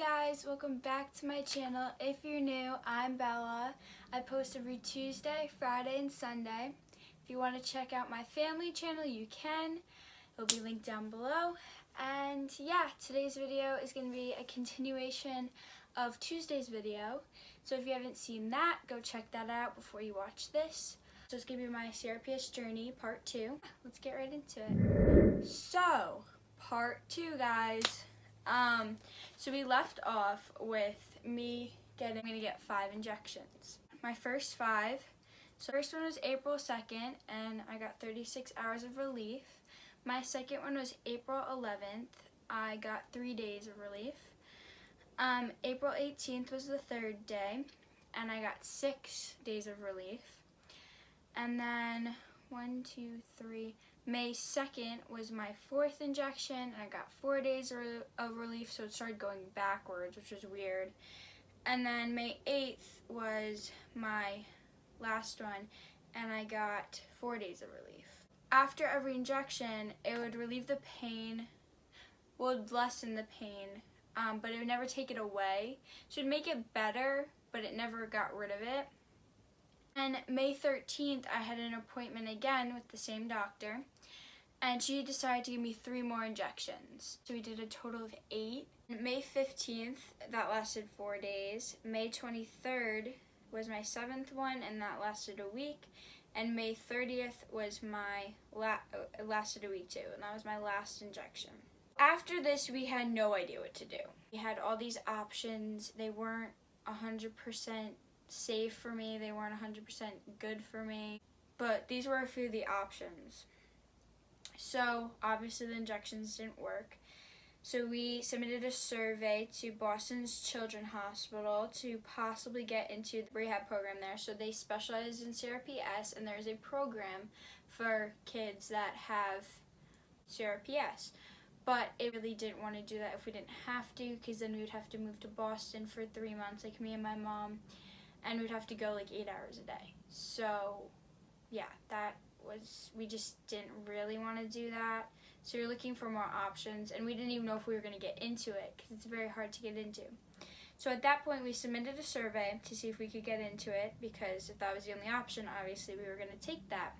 guys, welcome back to my channel. If you're new, I'm Bella. I post every Tuesday, Friday, and Sunday. If you want to check out my family channel, you can. It'll be linked down below. And yeah, today's video is going to be a continuation of Tuesday's video. So if you haven't seen that, go check that out before you watch this. So it's going to be my CRPS journey, part 2. Let's get right into it. So, part 2, guys. So we left off with me I'm gonna get 5 injections. My first 5, so the first one was April 2nd, and I got 36 hours of relief. My second one was April 11th. I got 3 days of relief. April 18th was the 3rd day, and I got 6 days of relief. And then May 2nd was my 4th injection, and I got 4 days of relief, so it started going backwards, which was weird. And then May 8th was my last one, and I got 4 days of relief. After every injection, it would relieve the pain, would lessen the pain, but it would never take it away. So it would make it better, but it never got rid of it. And May 13th, I had an appointment again with the same doctor, and she decided to give me 3 more injections. So we did a total of 8. May 15th, that lasted 4 days. May 23rd was my 7th one, and that lasted a week. And May 30th was lasted a week too, and that was my last injection. After this, we had no idea what to do. We had all these options. They weren't 100% safe for me. They weren't 100% good for me. But these were a few of the options. So obviously the injections didn't work. So we submitted a survey to Boston's Children's Hospital to possibly get into the rehab program there. So they specialize in CRPS, and there's a program for kids that have CRPS. But it really didn't want to do that if we didn't have to, because then we would have to move to Boston for 3 months, like me and my mom, and we'd have to go like 8 hours a day. So yeah, we just didn't really want to do that. So we were looking for more options, and we didn't even know if we were going to get into it, because it's very hard to get into. So at that point, we submitted a survey to see if we could get into it, because if that was the only option, obviously we were going to take that.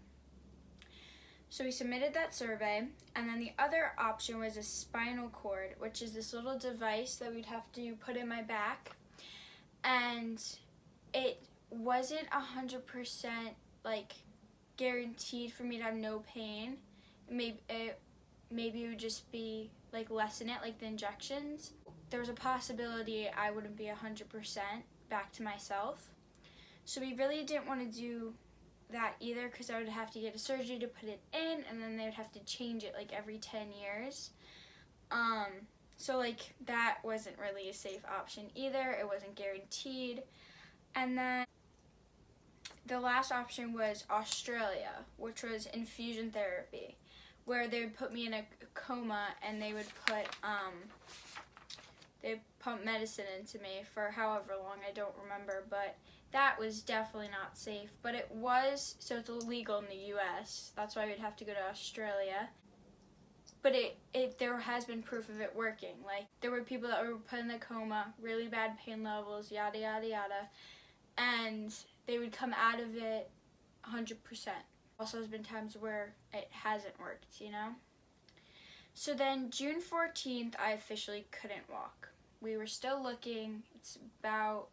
So we submitted that survey, and then the other option was a spinal cord, which is this little device that we'd have to put in my back. And it wasn't 100% like guaranteed for me to have no pain. Maybe it would just be like lessen it, like the injections. There was a possibility I wouldn't be 100% back to myself. So we really didn't want to do that either, because I would have to get a surgery to put it in, and then they would have to change it like every 10 years. So like that wasn't really a safe option either. It wasn't guaranteed. And then the last option was Australia, which was infusion therapy, where they would put me in a coma, and they would pump medicine into me for however long, I don't remember, but that was definitely not safe. But it was, so it's illegal in the US, that's why we'd have to go to Australia. But there has been proof of it working. Like, there were people that were put in the coma, really bad pain levels, yada yada yada, and they would come out of it 100%. Also, there's been times where it hasn't worked, you know? So then June 14th, I officially couldn't walk. We were still looking. It's about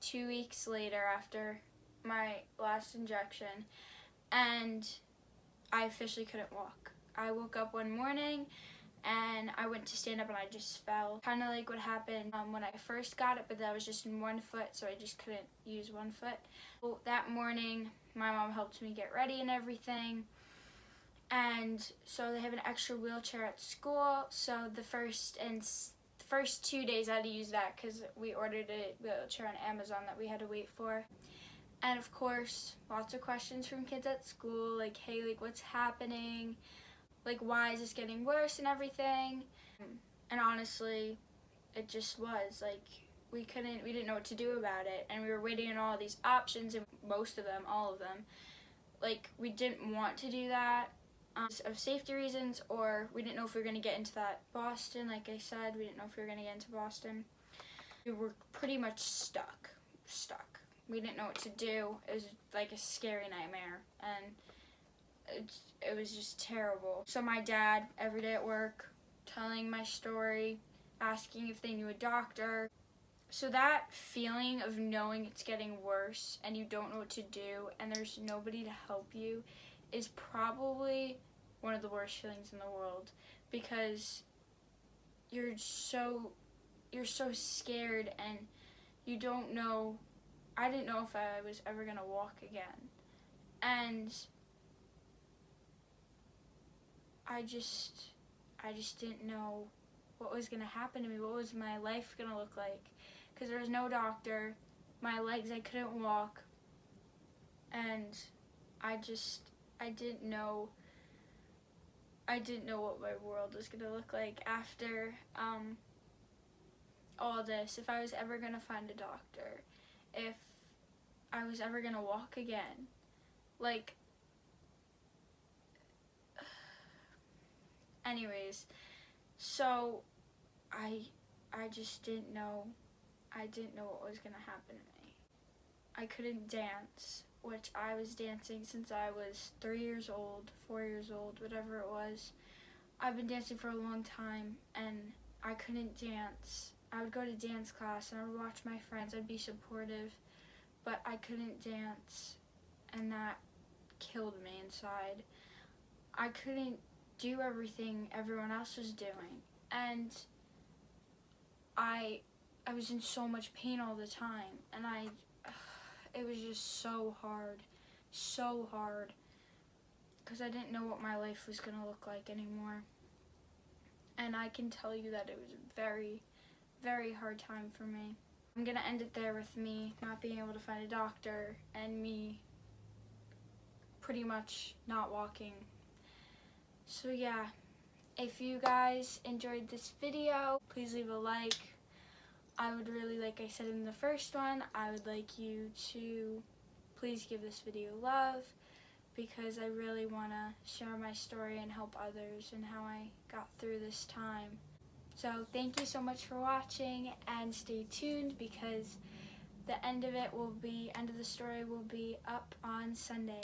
2 weeks later after my last injection, and I officially couldn't walk. I woke up one morning, and I went to stand up, and I just fell. Kind of like what happened when I first got it, but that was just in one foot, so I just couldn't use one foot. Well, that morning, my mom helped me get ready and everything. And so they have an extra wheelchair at school, so the first 2 days I had to use that, because we ordered a wheelchair on Amazon that we had to wait for. And of course, lots of questions from kids at school, like, hey, like, what's happening? Like, why is this getting worse and everything? And honestly, it just was, like, we didn't know what to do about it, and we were waiting on all these options, and most of them, all of them, like, we didn't want to do that, of safety reasons, or we didn't know if we were going to get into that Boston. Like I said, we didn't know if we were going to get into Boston. We were pretty much stuck. We didn't know what to do. It was like a scary nightmare, and it was just terrible. So my dad, every day at work, telling my story, asking if they knew a doctor. So that feeling of knowing it's getting worse and you don't know what to do and there's nobody to help you is probably one of the worst feelings in the world, because you're so scared and you don't know. I didn't know if I was ever going to walk again. And I just didn't know what was going to happen to me. What was my life going to look like? Because there was no doctor. My legs, I couldn't walk. And I didn't know what my world was going to look like after all this. If I was ever going to find a doctor. If I was ever going to walk again. Like, anyways, so I just didn't know. I didn't know what was going to happen to me. I couldn't dance, which I was dancing since I was 3 years old, 4 years old, whatever it was. I've been dancing for a long time, and I couldn't dance. I would go to dance class, and I would watch my friends. I'd be supportive, but I couldn't dance, and that killed me inside. I couldn't do everything everyone else was doing, and I was in so much pain all the time, and it was just so hard, because I didn't know what my life was going to look like anymore. And I can tell you that it was a very, very hard time for me. I'm going to end it there with me not being able to find a doctor and me pretty much not walking. So yeah, if you guys enjoyed this video, please leave a like. I would really, like I said in the first one, I would like you to please give this video love, because I really want to share my story and help others and how I got through this time. So thank you so much for watching, and stay tuned, because the end of the story will be up on Sunday.